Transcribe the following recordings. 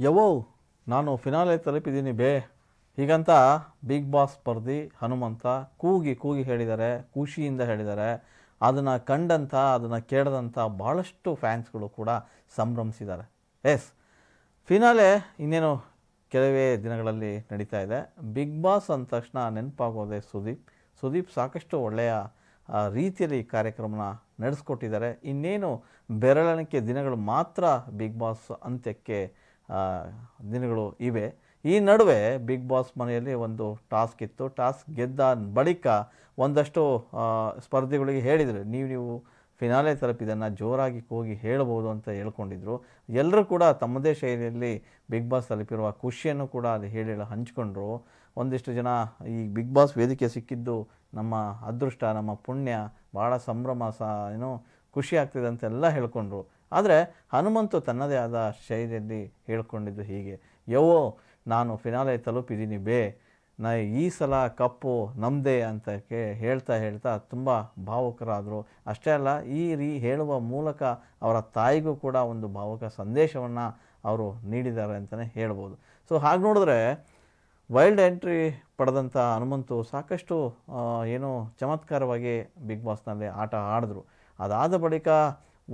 ಯವೋ ನಾನು ಫಿನಾಲೆ ತಲುಪಿದ್ದೀನಿ ಬೇ ಹೀಗಂತ ಬಿಗ್ ಬಾಸ್ ಸ್ಪರ್ಧಿ ಹನುಮಂತ ಕೂಗಿ ಕೂಗಿ ಹೇಳಿದ್ದಾರೆ, ಖುಷಿಯಿಂದ ಹೇಳಿದ್ದಾರೆ. ಅದನ್ನು ಕಂಡಂಥ ಅದನ್ನು ಕೇಳಿದಂಥ ಭಾಳಷ್ಟು ಫ್ಯಾನ್ಸ್ಗಳು ಕೂಡ ಸಂಭ್ರಮಿಸಿದ್ದಾರೆ. ಎಸ್, ಫಿನಾಲೆ ಇನ್ನೇನು ಕೆಲವೇ ದಿನಗಳಲ್ಲಿ ನಡೀತಾ ಇದೆ. ಬಿಗ್ ಬಾಸ್ ಅಂದ ತಕ್ಷಣ ನೆನಪಾಗೋದೆ ಸುದೀಪ್ ಸಾಕಷ್ಟು ಒಳ್ಳೆಯ ರೀತಿಯಲ್ಲಿ ಈ ಕಾರ್ಯಕ್ರಮನ ನಡೆಸ್ಕೊಟ್ಟಿದ್ದಾರೆ. ಇನ್ನೇನು ಬೆರಳೆಣಿಕೆ ದಿನಗಳು ಮಾತ್ರ ಬಿಗ್ ಬಾಸ್ ಅಂತ್ಯಕ್ಕೆ ದಿನಗಳು ಇವೆ. ಈ ನಡುವೆ ಬಿಗ್ ಬಾಸ್ ಮನೆಯಲ್ಲಿ ಒಂದು ಟಾಸ್ಕ್ ಇತ್ತು. ಟಾಸ್ಕ್ ಗೆದ್ದ ಬಳಿಕ ಒಂದಷ್ಟು ಸ್ಪರ್ಧಿಗಳಿಗೆ ಹೇಳಿದರು, ನೀವು ಫಿನಾಲೆ ತಲುಪಿದ್ದನ್ನು ಜೋರಾಗಿ ಹೋಗಿ ಹೇಳ್ಬೋದು ಅಂತ ಹೇಳ್ಕೊಂಡಿದ್ರು. ಎಲ್ಲರೂ ಕೂಡ ತಮ್ಮದೇ ಶೈಲಿಯಲ್ಲಿ ಬಿಗ್ ಬಾಸ್ ತಲುಪಿರುವ ಖುಷಿಯನ್ನು ಕೂಡ ಅದು ಹೇಳಿ ಹಂಚ್ಕೊಂಡ್ರು. ಒಂದಿಷ್ಟು ಜನ ಈ ಬಿಗ್ ಬಾಸ್ ವೇದಿಕೆ ಸಿಕ್ಕಿದ್ದು ನಮ್ಮ ಅದೃಷ್ಟ, ನಮ್ಮ ಪುಣ್ಯ, ಭಾಳ ಸಂಭ್ರಮ, ಖುಷಿ ಆಗ್ತಿದೆ ಅಂತೆಲ್ಲ ಹೇಳ್ಕೊಂಡ್ರು. ಆದರೆ ಹನುಮಂತು ತನ್ನದೇ ಆದ ಶೈಲಿಯಲ್ಲಿ ಹೇಳ್ಕೊಂಡಿದ್ದು ಹೀಗೆ, ಯವೋ ನಾನು ಫಿನಾಲೆ ತಲುಪಿದ್ದೀನಿ ಬೇ, ಈ ಸಲ ಕಪ್ಪು ನಮ್ಮದೇ ಅಂತ ಹೇಳ್ತಾ ತುಂಬ ಭಾವುಕರಾದರು. ಅಷ್ಟೇ ಅಲ್ಲ, ಹೇಳುವ ಮೂಲಕ ಅವರ ತಾಯಿಗೂ ಕೂಡ ಒಂದು ಭಾವುಕ ಸಂದೇಶವನ್ನು ಅವರು ನೀಡಿದ್ದಾರೆ ಅಂತಲೇ ಹೇಳ್ಬೋದು. ಸೊ ಹಾಗೆ ನೋಡಿದ್ರೆ ವೈಲ್ಡ್ ಎಂಟ್ರಿ ಪಡೆದಂಥ ಹನುಮಂತು ಸಾಕಷ್ಟು ಚಮತ್ಕಾರವಾಗಿ ಬಿಗ್ ಬಾಸ್ನಲ್ಲಿ ಆಟ ಆಡಿದ್ರು. ಅದಾದ ಬಳಿಕ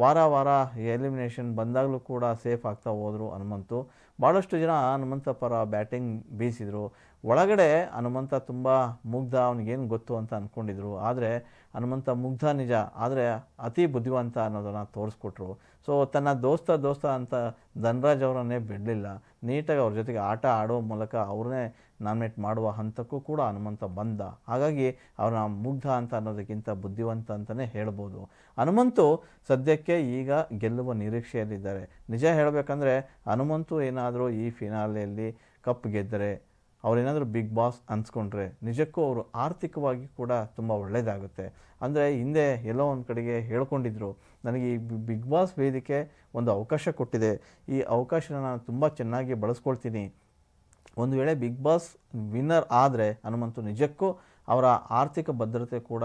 ವಾರ ಎಲಿಮಿನೇಷನ್ ಬಂದಾಗಲೂ ಕೂಡ ಸೇಫ್ ಆಗ್ತಾ ಹೋದರು ಹನುಮಂತು. ಭಾಳಷ್ಟು ಜನ ಹನುಮಂತ ಪರ ಬ್ಯಾಟಿಂಗ್ ಬೀಸಿದರು. ಒಳಗಡೆ ಹನುಮಂತ ತುಂಬ ಮುಗ್ಧ, ಅವನಿಗೇನು ಗೊತ್ತು ಅಂತ ಅಂದ್ಕೊಂಡಿದ್ರು. ಆದರೆ ಹನುಮಂತ ಮುಗ್ಧ ನಿಜ, ಆದರೆ ಅತಿ ಬುದ್ಧಿವಂತ ಅನ್ನೋದನ್ನು ತೋರಿಸ್ಕೊಟ್ರು. ಸೊ ತನ್ನ ದೋಸ್ತ ಅಂತ ಧನ್ರಾಜ್ ಅವರನ್ನೇ ಬಿಡಲಿಲ್ಲ. ನೀಟಾಗಿ ಅವ್ರ ಜೊತೆಗೆ ಆಟ ಆಡೋ ಮೂಲಕ ಅವ್ರನ್ನೇ ನಾಮಿನೇಟ್ ಮಾಡುವ ಹಂತಕ್ಕೂ ಕೂಡ ಹನುಮಂತ ಬಂದ. ಹಾಗಾಗಿ ಅವ್ರನ್ನ ಮುಗ್ಧ ಅಂತ ಅನ್ನೋದಕ್ಕಿಂತ ಬುದ್ಧಿವಂತ ಅಂತಲೇ ಹೇಳ್ಬೋದು. ಹನುಮಂತು ಸದ್ಯಕ್ಕೆ ಈಗ ಗೆಲ್ಲುವ ನಿರೀಕ್ಷೆಯಲ್ಲಿದ್ದಾರೆ. ನಿಜ ಹೇಳಬೇಕಂದ್ರೆ ಹನುಮಂತು ಏನಾದರೂ ಈ ಫಿನಾಲೆಯಲ್ಲಿ ಕಪ್ ಗೆದ್ದರೆ, ಅವರೇನಾದರೂ ಬಿಗ್ ಬಾಸ್ ಅನ್ಸ್ಕೊಂಡ್ರೆ ನಿಜಕ್ಕೂ ಅವರು ಆರ್ಥಿಕವಾಗಿ ಕೂಡ ತುಂಬ ಒಳ್ಳೆಯದಾಗುತ್ತೆ. ಅಂದರೆ ಹಿಂದೆ ಎಲ್ಲೋ ಒಂದು ಕಡೆಗೆ ಹೇಳ್ಕೊಂಡಿದ್ರು, ನನಗೆ ಈ ಬಿಗ್ ಬಾಸ್ ವೇದಿಕೆ ಒಂದು ಅವಕಾಶ ಕೊಟ್ಟಿದೆ, ಈ ಅವಕಾಶನ ನಾನು ತುಂಬ ಚೆನ್ನಾಗಿ ಬಳಸ್ಕೊಳ್ತೀನಿ. ಒಂದು ವೇಳೆ ಬಿಗ್ ಬಾಸ್ ವಿನ್ನರ್ ಆದರೆ ಹನುಮಂತು ನಿಜಕ್ಕೂ ಅವರ ಆರ್ಥಿಕ ಭದ್ರತೆ ಕೂಡ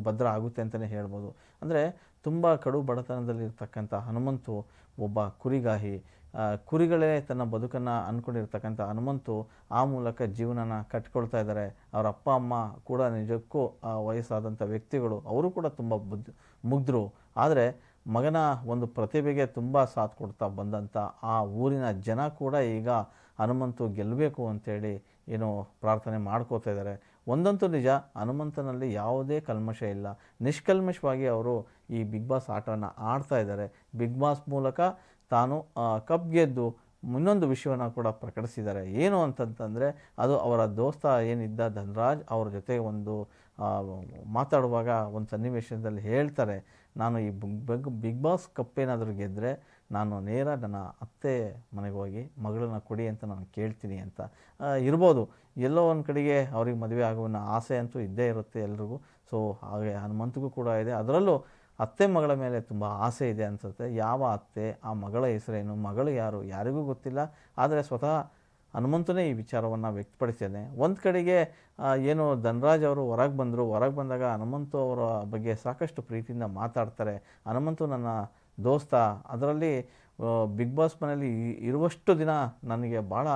ಭದ್ರ ಆಗುತ್ತೆ ಅಂತಲೇ ಹೇಳ್ಬೋದು. ಅಂದರೆ ತುಂಬ ಕಡು ಬಡತನದಲ್ಲಿರ್ತಕ್ಕಂಥ ಹನುಮಂತು ಒಬ್ಬ ಕುರಿಗಾಹಿ, ಕುರಿಗಳೇ ತನ್ನ ಬದುಕನ್ನು ಅಂದ್ಕೊಂಡಿರ್ತಕ್ಕಂಥ ಹನುಮಂತು ಆ ಮೂಲಕ ಜೀವನನ ಕಟ್ಕೊಳ್ತಾ ಇದ್ದಾರೆ. ಅವರ ಅಪ್ಪ ಅಮ್ಮ ಕೂಡ ನಿಜಕ್ಕೂ ವಯಸ್ಸಾದಂಥ ವ್ಯಕ್ತಿಗಳು, ಅವರು ಕೂಡ ತುಂಬ ಮುಗ್ಧರು. ಆದರೆ ಮಗನ ಒಂದು ಪ್ರತಿಭೆಗೆ ತುಂಬ ಸಾಥ್ ಕೊಡ್ತಾ ಬಂದಂಥ ಆ ಊರಿನ ಜನ ಕೂಡ ಈಗ ಹನುಮಂತು ಗೆಲ್ಲಬೇಕು ಅಂಥೇಳಿ ಪ್ರಾರ್ಥನೆ ಮಾಡ್ಕೋತಾ ಇದ್ದಾರೆ. ಒಂದಂತೂ ನಿಜ, ಹನುಮಂತನಲ್ಲಿ ಯಾವುದೇ ಕಲ್ಮಶ ಇಲ್ಲ. ನಿಷ್ಕಲ್ಮಶವಾಗಿ ಅವರು ಈ ಬಿಗ್ ಬಾಸ್ ಆಟವನ್ನು ಆಡ್ತಾ ಇದ್ದಾರೆ. ಬಿಗ್ ಬಾಸ್ ಮೂಲಕ ತಾನು ಕಪ್ ಗೆದ್ದು ಇನ್ನೊಂದು ವಿಷಯವನ್ನು ಕೂಡ ಪ್ರಕಟಿಸಿದ್ದಾರೆ. ಏನು ಅಂತಂತಂದರೆ, ಅದು ಅವರ ದೋಸ್ತ ಏನಿದ್ದ ಧನ್ರಾಜ್ ಅವ್ರ ಜೊತೆ ಒಂದು ಮಾತಾಡುವಾಗ ಒಂದು ಸನ್ನಿವೇಶದಲ್ಲಿ ಹೇಳ್ತಾರೆ, ನಾನು ಈ ಬಿಗ್ ಬಾಸ್ ಕಪ್ ಏನಾದರೂ ಗೆದ್ದರೆ ನಾನು ನೇರ ನನ್ನ ಅತ್ತೆ ಮನೆಗೆ ಹೋಗಿ ಮಗಳನ್ನ ಕೊಡಿ ಅಂತ ನಾನು ಕೇಳ್ತೀನಿ ಅಂತ. ಇರ್ಬೋದು, ಎಲ್ಲೋ ಒಂದು ಕಡೆಗೆ ಅವ್ರಿಗೆ ಮದುವೆ ಆಗುವ ಆಸೆ ಅಂತೂ ಇದ್ದೇ ಇರುತ್ತೆ ಎಲ್ರಿಗೂ. ಸೊ ಹಾಗೆ ಹನುಮಂತಿಗೂ ಕೂಡ ಇದೆ. ಅದರಲ್ಲೂ ಅತ್ತೆ ಮಗಳ ಮೇಲೆ ತುಂಬ ಆಸೆ ಇದೆ ಅನಿಸುತ್ತೆ. ಯಾವ ಅತ್ತೆ, ಆ ಮಗಳ ಹೆಸರೇನು, ಮಗಳು ಯಾರು, ಯಾರಿಗೂ ಗೊತ್ತಿಲ್ಲ. ಆದರೆ ಸ್ವತಃ ಹನುಮಂತನೇ ಈ ವಿಚಾರವನ್ನು ವ್ಯಕ್ತಪಡಿಸಿದ್ದಾನೆ. ಒಂದು ಕಡೆಗೆ ಧನ್ರಾಜ್ ಅವರು ಹೊರಗೆ ಬಂದಾಗ ಹನುಮಂತು ಅವರ ಬಗ್ಗೆ ಸಾಕಷ್ಟು ಪ್ರೀತಿಯಿಂದ ಮಾತಾಡ್ತಾರೆ. ಹನುಮಂತು ನನ್ನ ದೋಸ್ತ, ಅದರಲ್ಲಿ ಬಿಗ್ ಬಾಸ್ ಮನೆಯಲ್ಲಿ ಇರುವಷ್ಟು ದಿನ ನನಗೆ ಭಾಳ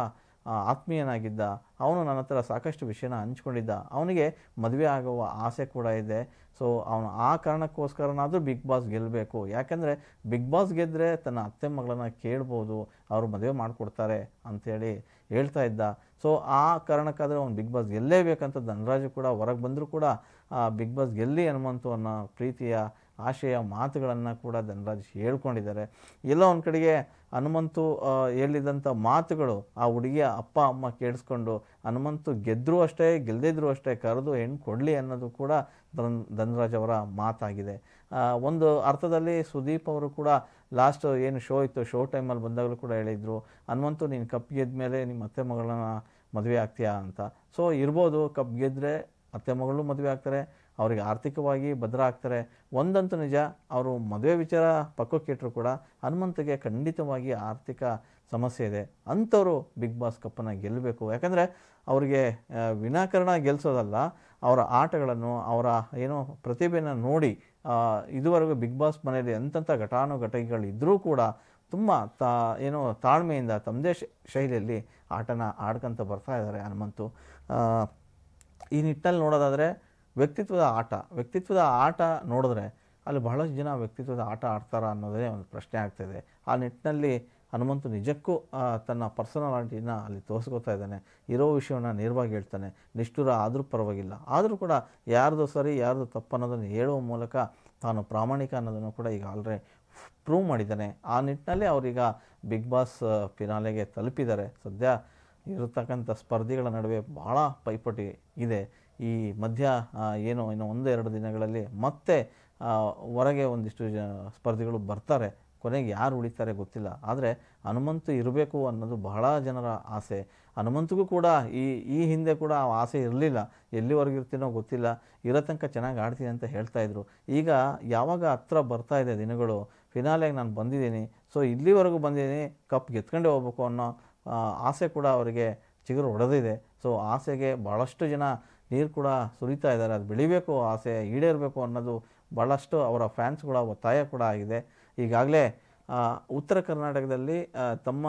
ಆತ್ಮೀಯನಾಗಿದ್ದ, ಅವನು ನನ್ನ ಹತ್ರ ಸಾಕಷ್ಟು ವಿಷಯನ ಹಂಚ್ಕೊಂಡಿದ್ದ, ಅವನಿಗೆ ಮದುವೆ ಆಗುವ ಆಸೆ ಕೂಡ ಇದೆ. ಸೊ ಅವನು ಆ ಕಾರಣಕ್ಕೋಸ್ಕರನಾದರೂ ಬಿಗ್ ಬಾಸ್ ಗೆಲ್ಲಬೇಕು. ಯಾಕೆಂದರೆ ಬಿಗ್ ಬಾಸ್ ಗೆದ್ದರೆ ತನ್ನ ಅತ್ತೆ ಮಗಳನ್ನ ಕೇಳ್ಬೋದು, ಅವರು ಮದುವೆ ಮಾಡಿಕೊಡ್ತಾರೆ ಅಂಥೇಳಿ ಹೇಳ್ತಾ ಇದ್ದ. ಸೊ ಆ ಕಾರಣಕ್ಕಾದರೆ ಅವ್ನು ಬಿಗ್ ಬಾಸ್ ಗೆಲ್ಲೇಬೇಕಂತ ಧನರಾಜು ಕೂಡ ಹೊರಗೆ ಬಂದರೂ ಕೂಡ ಬಿಗ್ ಬಾಸ್ ಗೆಲ್ಲಿ ಹನುಮಂತು ಅನ್ನೋ ಪ್ರೀತಿಯ ಆಶಯ ಮಾತುಗಳನ್ನು ಕೂಡ ಧನರಾಜ್ ಹೇಳ್ಕೊಂಡಿದ್ದಾರೆ. ಎಲ್ಲೋ ಒಂದು ಕಡೆಗೆ ಹನುಮಂತು ಹೇಳಿದಂಥ ಮಾತುಗಳು ಆ ಹುಡುಗಿಯ ಅಪ್ಪ ಅಮ್ಮ ಕೇಳಿಸ್ಕೊಂಡು ಹನುಮಂತು ಗೆದ್ದರೂ ಅಷ್ಟೇ ಗೆಲ್ಲದಿದ್ರೂ ಅಷ್ಟೇ ಕರೆದು ಹೆಣ್ಣು ಕೊಡಲಿ ಅನ್ನೋದು ಕೂಡ ಧನರಾಜ್ ಅವರ ಮಾತಾಗಿದೆ. ಒಂದು ಅರ್ಥದಲ್ಲಿ ಸುದೀಪ್ ಅವರು ಕೂಡ ಲಾಸ್ಟ್ ಏನು ಶೋ ಇತ್ತು, ಶೋ ಟೈಮಲ್ಲಿ ಬಂದಾಗಲೂ ಕೂಡ ಹೇಳಿದರು, ಹನುಮಂತು ನೀನು ಕಪ್ ಗೆದ್ದ ಮೇಲೆ ನಿಮ್ಮ ಅತ್ತೆ ಮಗಳನ್ನ ಮದುವೆ ಆಗ್ತೀಯಾ ಅಂತ. ಸೊ ಇರ್ಬೋದು, ಕಪ್ ಗೆದ್ದರೆ ಅತ್ತೆ ಮಗಳು ಮದುವೆ ಆಗ್ತಾರೆ, ಅವರಿಗೆ ಆರ್ಥಿಕವಾಗಿ ಭದ್ರ ಆಗ್ತಾರೆ. ಒಂದಂತೂ ನಿಜ, ಅವರು ಮದುವೆ ವಿಚಾರ ಪಕ್ಕಕ್ಕೆ ಇಟ್ಟರು ಕೂಡ ಹನುಮಂತಿಗೆ ಖಂಡಿತವಾಗಿ ಆರ್ಥಿಕ ಸಮಸ್ಯೆ ಇದೆ. ಅಂಥವರು ಬಿಗ್ ಬಾಸ್ ಕಪ್ಪನ್ನು ಗೆಲ್ಲಬೇಕು. ಯಾಕಂದರೆ ಅವರಿಗೆ ವಿನಾಕಾರಣ ಗೆಲ್ಲಿಸೋದಲ್ಲ, ಅವರ ಆಟಗಳನ್ನು, ಅವರ ಪ್ರತಿಭೆಯನ್ನು ನೋಡಿ ಇದುವರೆಗೂ ಬಿಗ್ ಬಾಸ್ ಮನೆಯಲ್ಲಿ ಎಂತೆಂಥ ಘಟಾನುಘಟಿಗಳಿದ್ದರೂ ಕೂಡ ತುಂಬ ಏನೋ ತಾಳ್ಮೆಯಿಂದ ತಮ್ಮದೇ ಶೈಲಿಯಲ್ಲಿ ಆಟನ ಆಡ್ಕೊಂತ ಬರ್ತಾ ಇದ್ದಾರೆ ಹನುಮಂತು. ಈ ನಿಟ್ಟಿನಲ್ಲಿ ನೋಡೋದಾದರೆ ವ್ಯಕ್ತಿತ್ವದ ಆಟ ನೋಡಿದ್ರೆ ಅಲ್ಲಿ ಬಹಳಷ್ಟು ಜನ ವ್ಯಕ್ತಿತ್ವದ ಆಟ ಆಡ್ತಾರಾ ಅನ್ನೋದೇ ಒಂದು ಪ್ರಶ್ನೆ ಆಗ್ತಾಯಿದೆ. ಆ ನಿಟ್ಟಿನಲ್ಲಿ ಹನುಮಂತು ನಿಜಕ್ಕೂ ತನ್ನ ಪರ್ಸನಾಲಿಟಿನ ಅಲ್ಲಿ ತೋರಿಸ್ಕೊತಾ ಇದ್ದಾನೆ. ಇರೋ ವಿಷಯವನ್ನು ನೇರವಾಗಿ ಹೇಳ್ತಾನೆ. ನಿಷ್ಠುರ ಆದರೂ ಪರವಾಗಿಲ್ಲ, ಆದರೂ ಕೂಡ ಯಾರ್ದು ಸರಿ ಯಾರ್ದು ತಪ್ಪು ಅನ್ನೋದನ್ನು ಹೇಳುವ ಮೂಲಕ ತಾನು ಪ್ರಾಮಾಣಿಕ ಅನ್ನೋದನ್ನು ಕೂಡ ಈಗ ಆಲ್ರೆಡಿ ಪ್ರೂವ್ ಮಾಡಿದ್ದಾನೆ. ಆ ನಿಟ್ಟಿನಲ್ಲಿ ಅವರೀಗ ಬಿಗ್ ಬಾಸ್ ಫಿನಾಲೆಗೆ ತಲುಪಿದ್ದಾರೆ. ಸದ್ಯ ಇರತಕ್ಕಂಥ ಸ್ಪರ್ಧಿಗಳ ನಡುವೆ ಭಾಳ ಪೈಪೋಟಿ ಇದೆ. ಈ ಮಧ್ಯ ಇನ್ನು 1-2 ದಿನಗಳಲ್ಲಿ ಮತ್ತೆ ಹೊರಗೆ ಒಂದಿಷ್ಟು ಸ್ಪರ್ಧಿಗಳು ಬರ್ತಾರೆ. ಕೊನೆಗೆ ಯಾರು ಉಳಿತಾರೆ ಗೊತ್ತಿಲ್ಲ. ಆದರೆ ಹನುಮಂತು ಇರಬೇಕು ಅನ್ನೋದು ಬಹಳ ಜನರ ಆಸೆ. ಹನುಮಂತಿಗೂ ಕೂಡ ಈ ಹಿಂದೆ ಕೂಡ ಆ ಆಸೆ ಇರಲಿಲ್ಲ. ಎಲ್ಲಿವರೆಗೂ ಇರ್ತೀನೋ ಗೊತ್ತಿಲ್ಲ, ಇರೋ ತನಕ ಚೆನ್ನಾಗಿ ಆಡ್ತೀನಿ ಅಂತ ಹೇಳ್ತಾಯಿದ್ರು. ಈಗ ಯಾವಾಗ ಹತ್ರ ಬರ್ತಾ ಇದೆ ದಿನಗಳು, ಫಿನಾಲೆಗೆ ನಾನು ಬಂದಿದ್ದೀನಿ, ಸೊ ಇಲ್ಲಿವರೆಗೂ ಬಂದಿದ್ದೀನಿ, ಕಪ್ ಗೆತ್ಕೊಂಡೇ ಹೋಗ್ಬೇಕು ಅನ್ನೋ ಆಸೆ ಕೂಡ ಅವರಿಗೆ ಚಿಗುರು ಹೊಡೆದಿದೆ. ಸೊ ಆಸೆಗೆ ಭಾಳಷ್ಟು ಜನ ನೀರು ಕೂಡ ಸುರಿತಾ ಇದ್ದಾರೆ. ಅದು ಬೆಳಿಬೇಕು, ಆಸೆ ಈಡೇರಬೇಕು ಅನ್ನೋದು ಭಾಳಷ್ಟು ಅವರ ಫ್ಯಾನ್ಸ್ಗಳ ಒತ್ತಾಯ ಕೂಡ ಆಗಿದೆ. ಈಗಾಗಲೇ ಉತ್ತರ ಕರ್ನಾಟಕದಲ್ಲಿ ತಮ್ಮ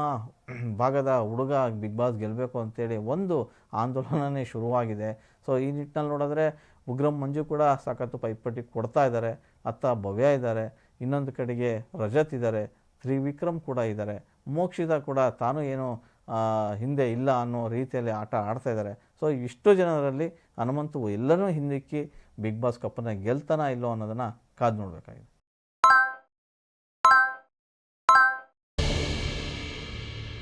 ಭಾಗದ ಹುಡುಗ ಬಿಗ್ ಬಾಸ್ ಗೆಲ್ಲಬೇಕು ಅಂತೇಳಿ ಒಂದು ಆಂದೋಲನನೇ ಶುರುವಾಗಿದೆ. ಸೊ ಈ ನಿಟ್ಟಿನಲ್ಲಿ ನೋಡಿದ್ರೆ ಉಗ್ರಂ ಮಂಜು ಕೂಡ ಸಾಕಷ್ಟು ಪೈಪೋಟಿ ಕೊಡ್ತಾ ಇದ್ದಾರೆ. ಅತ್ತ ಭವ್ಯ ಇದ್ದಾರೆ, ಇನ್ನೊಂದು ಕಡೆಗೆ ರಜತ್ ಇದ್ದಾರೆ, ತ್ರಿವಿಕ್ರಮ್ ಕೂಡ ಇದ್ದಾರೆ, ಮೋಕ್ಷಿತ ಕೂಡ ತಾನು ಏನು ಹಿಂದೆ ಇಲ್ಲ ಅನ್ನೋ ರೀತಿಯಲ್ಲಿ ಆಟ ಆಡ್ತಾ ಇದ್ದಾರೆ. ಸೊ ಇಷ್ಟು ಜನರಲ್ಲಿ ಹನುಮಂತು ಎಲ್ಲರೂ ಹಿಂದಿಕ್ಕಿ ಬಿಗ್ ಬಾಸ್ ಕಪ್ಪನ್ನು ಗೆಲ್ತಾನ ಇಲ್ಲೋ ಅನ್ನೋದನ್ನು ಕಾದು ನೋಡಬೇಕಾಗಿದೆ.